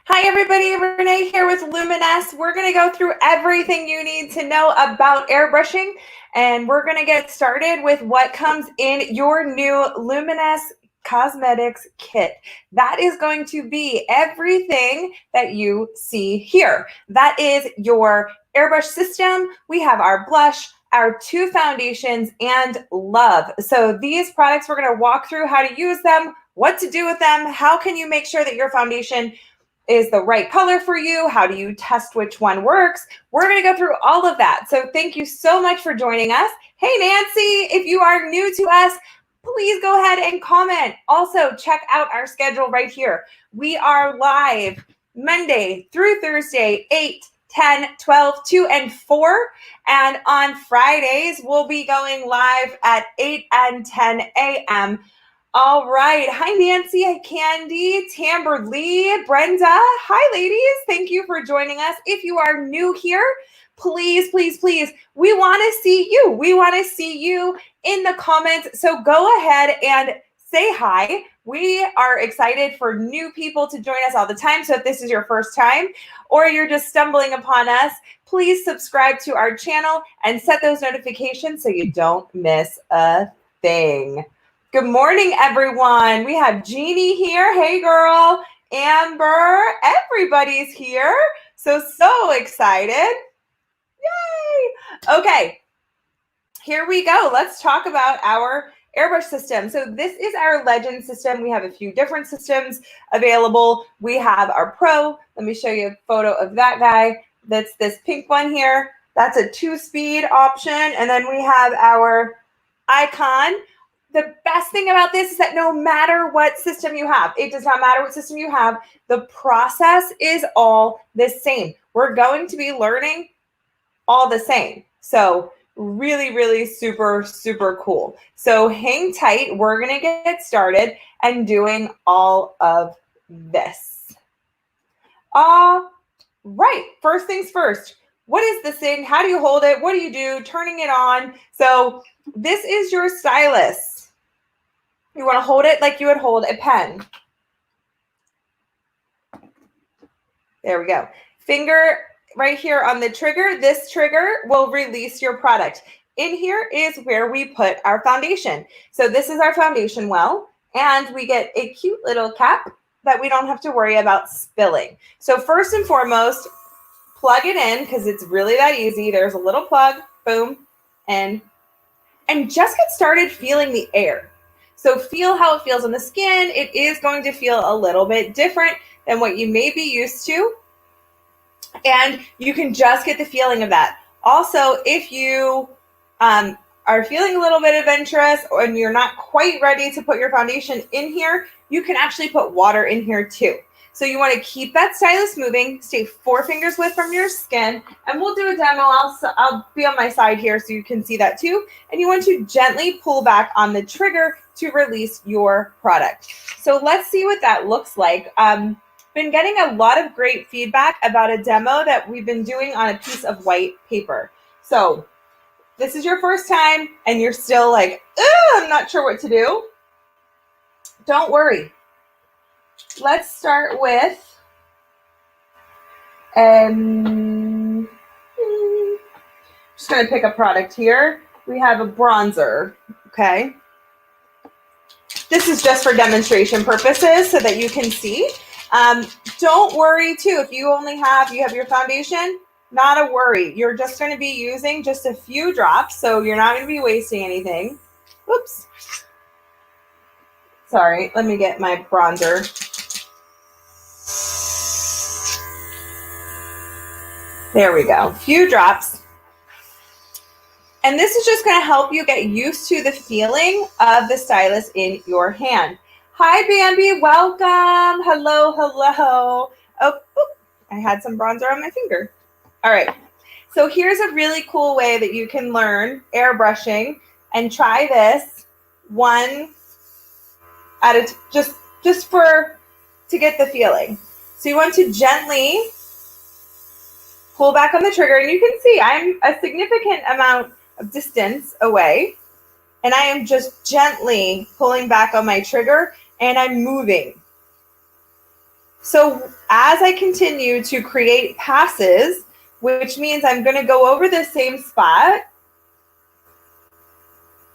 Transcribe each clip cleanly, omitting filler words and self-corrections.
Hi everybody, Renee here with Luminess. We're going to go through everything you need to know about airbrushing, and we're going to get started with what comes in your new Luminess Cosmetics kit. That is going to be everything that you see here. That is your airbrush system. We have our blush, our two foundations, and love. So these products, we're going to walk through how to use them, what to do with them, how can you make sure that your foundation is the right color for you? How do you test which one works? We're going to go through all of that. So thank you so much for joining us. Hey, Nancy, if you are new to us, please go ahead and comment. Also, check out our schedule right here. We are live Monday through Thursday, 8, 10, 12, 2, and 4. And on Fridays, we'll be going live at 8 and 10 a.m. All right. Hi, Nancy. Hi, Candy, Tamber Lee, Brenda. Hi, ladies. Thank you for joining us. If you are new here, please, please, please, we want to see you. We want to see you in the comments. So go ahead and say hi. We are excited for new people to join us all the time. So if this is your first time or you're just stumbling upon us, please subscribe to our channel and set those notifications so you don't miss a thing. Good morning, everyone. We have Jeannie here. Hey, girl. Amber. Everybody's here. So excited. Yay. Okay, here we go. Let's talk about our airbrush system. So this is our Legend system. We have a few different systems available. We have our Pro. Let me show you a photo of that guy. That's this pink one here. That's a 2-speed option. And then we have our Icon. The best thing about this is that no matter what system you have, it does not matter what system you have, the process is all the same. We're going to be learning all the same. So really, really super, super cool. So hang tight. We're going to get started and doing all of this. All right. First things first. What is this thing? How do you hold it? What do you do? Turning it on. So this is your stylus. You want to hold it like you would hold a pen. There we go. Finger right here on the trigger. This trigger will release your product. In here is where we put our foundation. So this is our foundation well, and we get a cute little cap that we don't have to worry about spilling. So first and foremost, plug it in because it's really that easy. There's a little plug, boom, and just get started feeling the air. So feel how it feels on the skin. It is going to feel a little bit different than what you may be used to. And you can just get the feeling of that. Also, if you are feeling a little bit adventurous and you're not quite ready to put your foundation in here, you can actually put water in here too. So you want to keep that stylus moving, stay 4 fingers width from your skin, and we'll do a demo. I'll be on my side here so you can see that too. And you want to gently pull back on the trigger to release your product. So let's see what that looks like. Been getting a lot of great feedback about a demo that we've been doing on a piece of white paper. So this is your first time and you're still like, I'm not sure what to do. Don't worry. Let's start with just going to pick a product here. We have a bronzer, okay? This is just for demonstration purposes so that you can see. Don't worry too, if you have your foundation, not a worry. You're just going to be using just a few drops, so you're not going to be wasting anything. Whoops. Sorry, let me get my bronzer. There we go, few drops. And this is just going to help you get used to the feeling of the stylus in your hand. Hi, Bambi, welcome. Hello, hello. Oh, I had some bronzer on my finger. All right, so here's a really cool way that you can learn airbrushing and try this one at a just to get the feeling. So you want to gently pull back on the trigger, and you can see I'm a significant amount of distance away, and I am just gently pulling back on my trigger, and I'm moving. So as I continue to create passes, which means I'm going to go over the same spot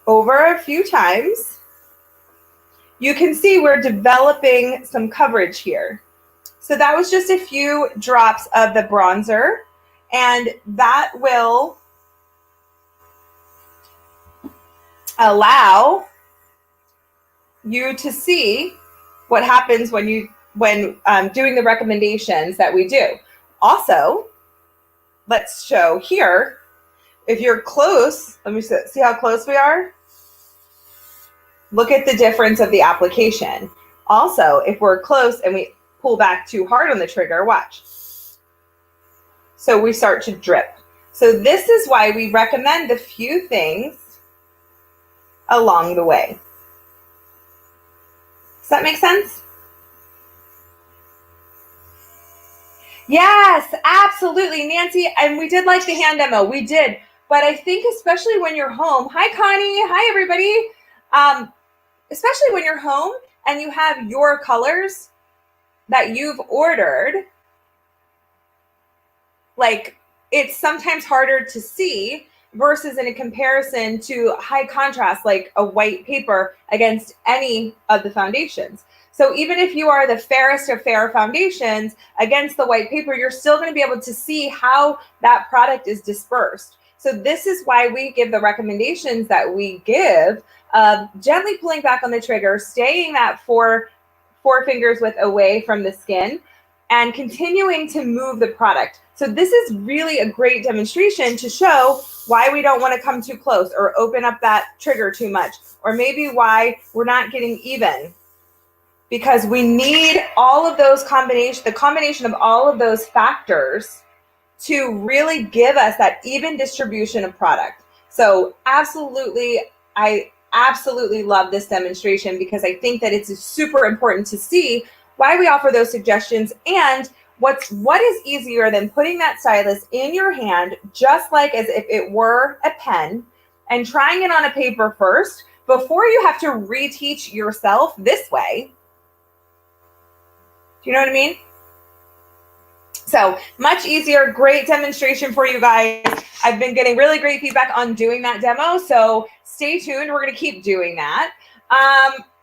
over a few times, you can see we're developing some coverage here. So that was just a few drops of the bronzer, and that will allow you to see what happens when doing the recommendations that we do. Also, let's show here, if you're close, let me see how close we are. Look at the difference of the application. Also, if we're close and we pull back too hard on the trigger, watch. So we start to drip. So this is why we recommend a few things along the way. Does that make sense? Yes, absolutely, Nancy. And we did like the hand demo. We did. But I think especially when you're home. Hi, Connie. Hi, everybody. Especially when you're home and you have your colors that you've ordered, like it's sometimes harder to see versus in a comparison to high contrast, like a white paper against any of the foundations. So even if you are the fairest of fair foundations against the white paper, you're still going to be able to see how that product is dispersed. So this is why we give the recommendations that we give, gently pulling back on the trigger, staying that four fingers width away from the skin, and continuing to move the product. So this is really a great demonstration to show why we don't want to come too close or open up that trigger too much, or maybe why we're not getting even. Because we need all of those the combination of all of those factors to really give us that even distribution of product. So absolutely, I absolutely love this demonstration because I think that it's super important to see why we offer those suggestions and what is easier than putting that stylus in your hand, just like as if it were a pen, and trying it on a paper first before you have to reteach yourself this way. Do you know what I mean? So much easier, great demonstration for you guys. I've been getting really great feedback on doing that demo, so stay tuned. We're going to keep doing that.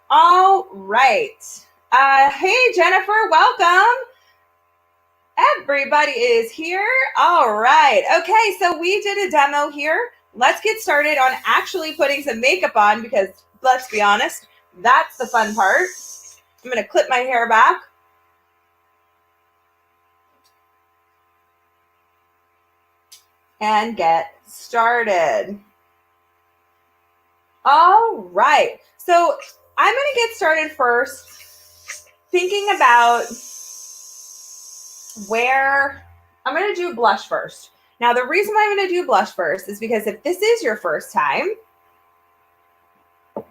All right. Hey, Jennifer, welcome. Everybody is here. All right. Okay, so we did a demo here. Let's get started on actually putting some makeup on because let's be honest, that's the fun part. I'm going to clip my hair back. And get started. All right. So I'm going to get started first thinking about where I'm going to do blush first. Now, the reason why I'm going to do blush first is because if this is your first time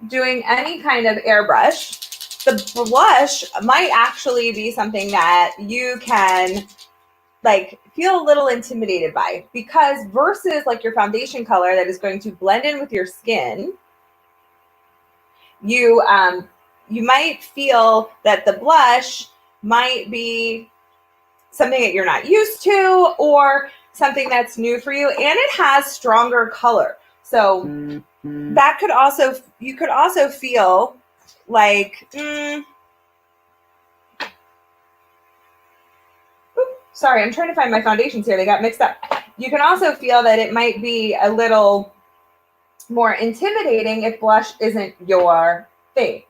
doing any kind of airbrush, the blush might actually be something that you can feel a little intimidated by, because versus like your foundation color that is going to blend in with your skin, you might feel that the blush might be something that you're not used to or something that's new for you, and it has stronger color. So that could also, you could also feel like, sorry, I'm trying to find my foundations here. They got mixed up. You can also feel that it might be a little more intimidating if blush isn't your thing.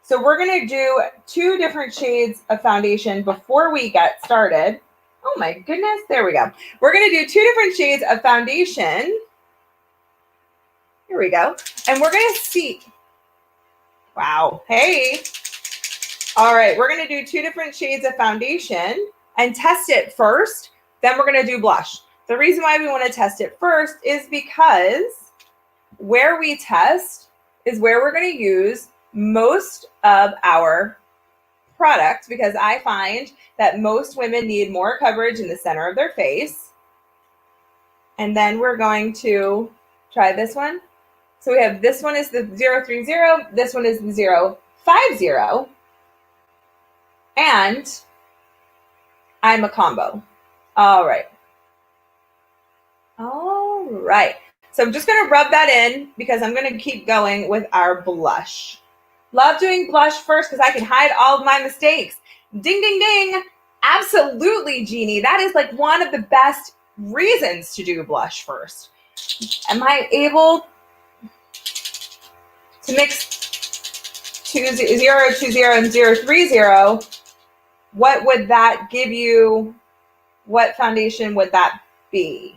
So we're going to do 2 different shades of foundation before we get started. Oh my goodness, there we go. We're going to do 2 different shades of foundation. Here we go. And we're going to see. Wow. Hey. All right, we're going to do 2 different shades of foundation and test it first. Then we're going to do blush. The reason why we want to test it first is because where we test is where we're going to use most of our product, because I find that most women need more coverage in the center of their face. And then we're going to try this one. So we have this one is the 030, this one is the 050. And I'm a combo. All right. All right. So I'm just going to rub that in because I'm going to keep going with our blush. Love doing blush first because I can hide all of my mistakes. Ding, ding, ding. Absolutely, Jeannie. That is like one of the best reasons to do blush first. Am I able to mix 020 and 030? What would that give you? What foundation would that be?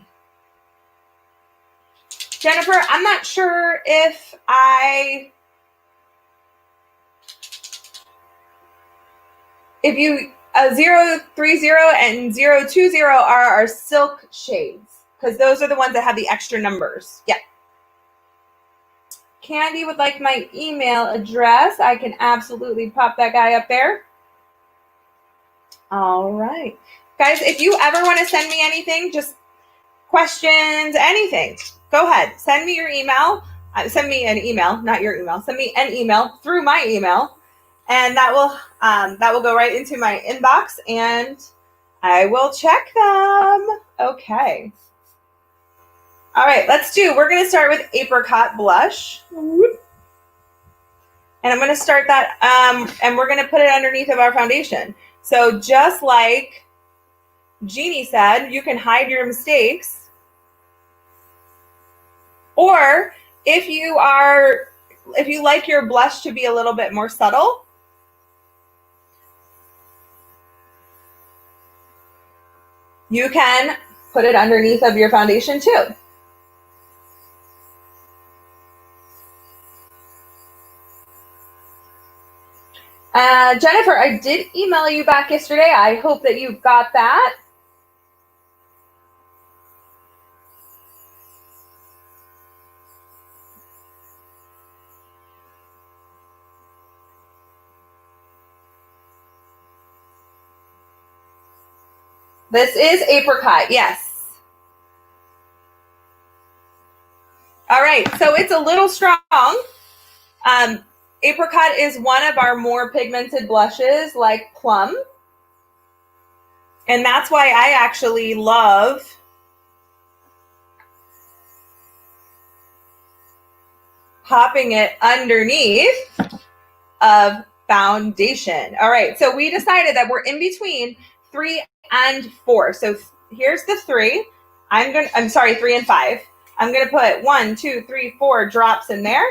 Jennifer, I'm not sure if you 030 and 020 are our silk shades because those are the ones that have the extra numbers. Yeah. Candy would like my email address. I can absolutely pop that guy up there. All right. Guys, if you ever want to send me anything, just questions, anything, go ahead. Send me your email. Send me an email, not your email. Send me an email through my email, and that will go right into my inbox, and I will check them. Okay. All right, we're going to start with apricot blush. And I'm going to start that, and we're going to put it underneath of our foundation. So just like Jeannie said, you can hide your mistakes. Or if you like your blush to be a little bit more subtle, you can put it underneath of your foundation too. Jennifer, I did email you back yesterday. I hope that you got that. This is apricot, yes. All right, so it's a little strong. Apricot is one of our more pigmented blushes like plum. And that's why I actually love popping it underneath of foundation. All right, so we decided that we're in between 3 and 4. So here's the 3. 3 and 5. I'm gonna put 1, 2, 3, 4 drops in there.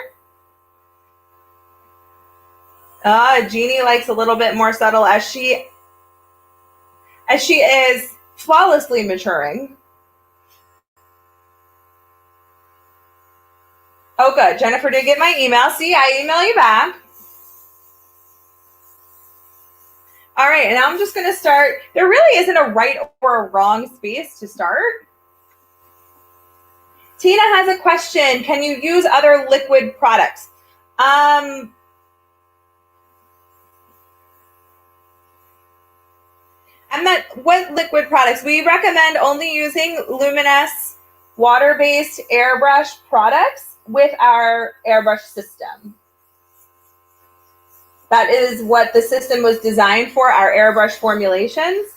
Jeannie likes a little bit more subtle as she is flawlessly maturing. Oh, good. Jennifer did get my email. See, I email you back. All right, and now I'm just going to start. There really isn't a right or a wrong space to start. Tina has a question. Can you use other liquid products? What liquid products? We recommend only using Luminess water-based airbrush products with our airbrush system. That is what the system was designed for, our airbrush formulations,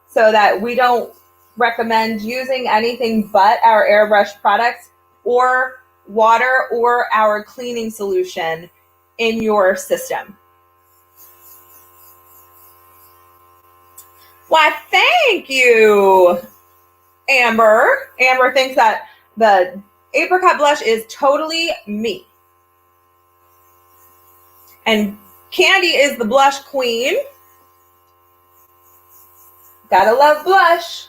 so that we don't recommend using anything but our airbrush products or water or our cleaning solution in your system. Why, thank you, Amber. Amber thinks that the apricot blush is totally me. And Candy is the blush queen. Gotta love blush.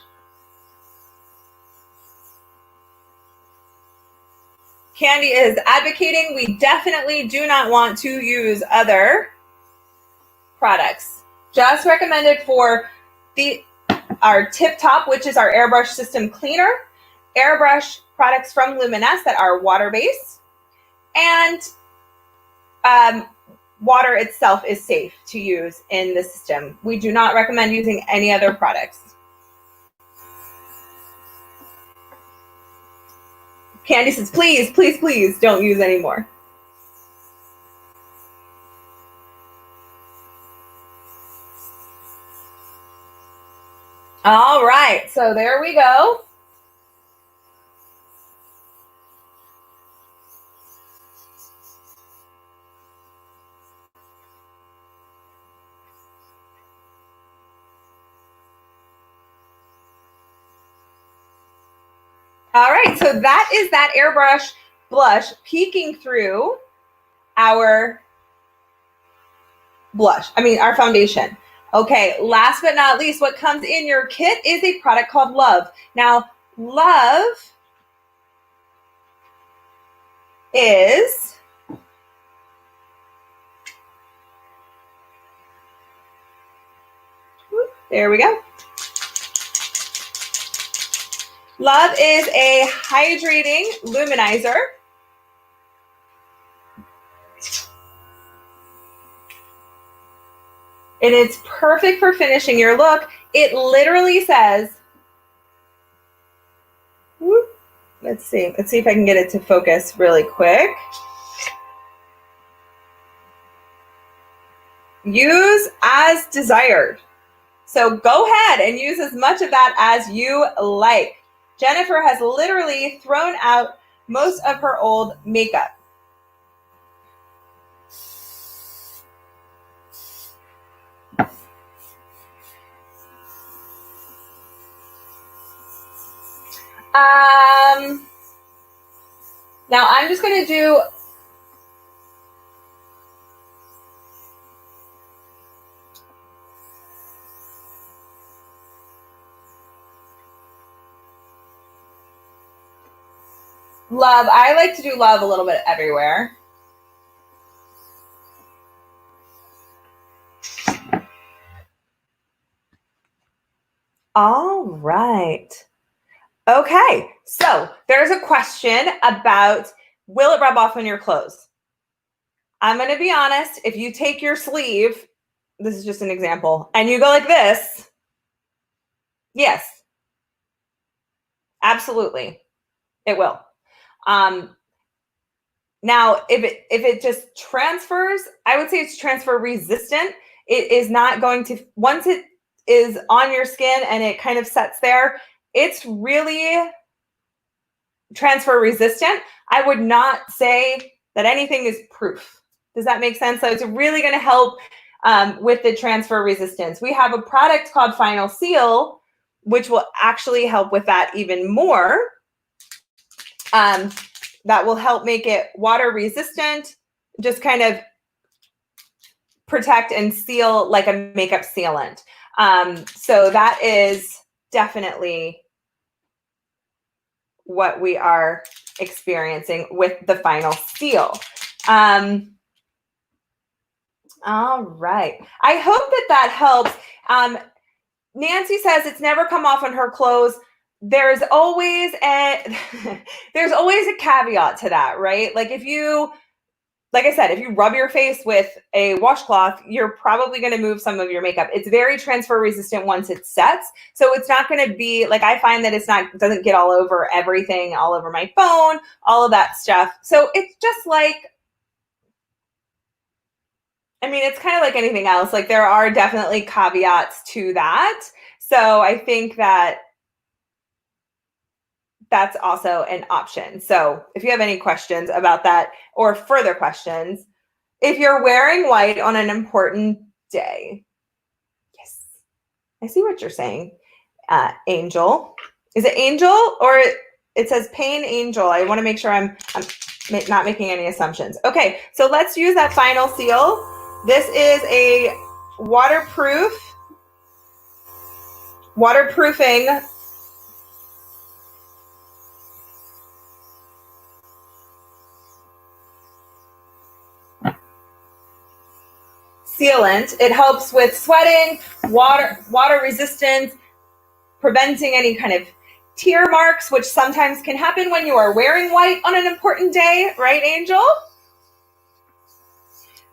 Candy is advocating we definitely do not want to use other products. Just recommended for our Tip Top, which is our airbrush system cleaner, airbrush products from Luminess that are water-based, and water itself is safe to use in the system. We do not recommend using any other products. Candy says, please, please, please don't use any more. All right, so there we go. All right, so that is that airbrush blush peeking through our our foundation. Okay, last but not least, what comes in your kit is a product called Love. Now, Love is there we go. Love is a hydrating luminizer. And it's perfect for finishing your look. It literally says, whoop, let's see if I can get it to focus really quick. Use as desired. So go ahead and use as much of that as you like. Jennifer has literally thrown out most of her old makeup. Now I'm just going to do Love. I like to do Love a little bit everywhere. All right. Okay, so there's a question about, will it rub off on your clothes? I'm going to be honest, if you take your sleeve, this is just an example, and you go like this, yes, absolutely, it will. Now, if it just transfers, I would say it's transfer resistant. It is not going to, once it is on your skin and it kind of sets there, it's really transfer resistant. I would not say that anything is proof. Does that make sense? So it's really going to help with the transfer resistance. We have a product called Final Seal, which will actually help with that even more. That will help make it water resistant, just kind of protect and seal like a makeup sealant. So that is definitely what we are experiencing with the Final Seal. All right. I hope that helps. Nancy says it's never come off on her clothes. There's always a caveat to that, right? Like like I said, if you rub your face with a washcloth, you're probably going to move some of your makeup. It's very transfer resistant once it sets. So it's not going to be like, I find that doesn't get all over everything, all over my phone, all of that stuff. So it's just like, it's kind of like anything else. Like there are definitely caveats to that. So I think that that's also an option. So if you have any questions about that or further questions, if you're wearing white on an important day, yes, I see what you're saying, Angel. Is it Angel or it says Pain Angel? I want to make sure I'm not making any assumptions. Okay, so let's use that Final Seal. This is a waterproofing sealant. It helps with sweating, water resistance, preventing any kind of tear marks, which sometimes can happen when you are wearing white on an important day, right, Angel?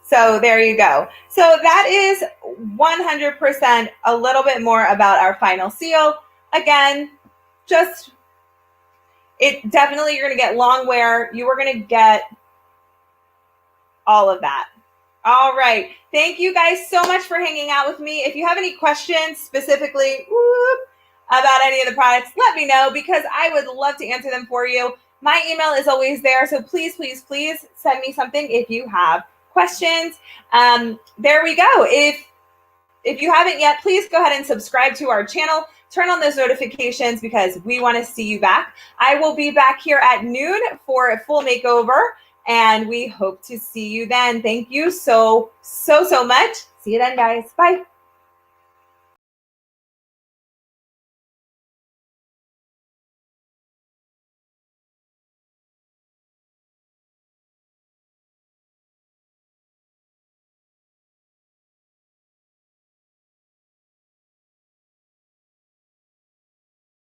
So there you go. So that is 100% a little bit more about our Final Seal. Again, definitely you're going to get long wear. You are going to get all of that. All right. Thank you guys so much for hanging out with me. If you have any questions specifically, about any of the products, let me know because I would love to answer them for you. My email is always there, so please, please, please send me something if you have questions. There we go. If you haven't yet, please go ahead and subscribe to our channel. Turn on those notifications because we want to see you back. I will be back here at noon for a full makeover, and we hope to see you then. Thank you so much. See you then, guys. Bye.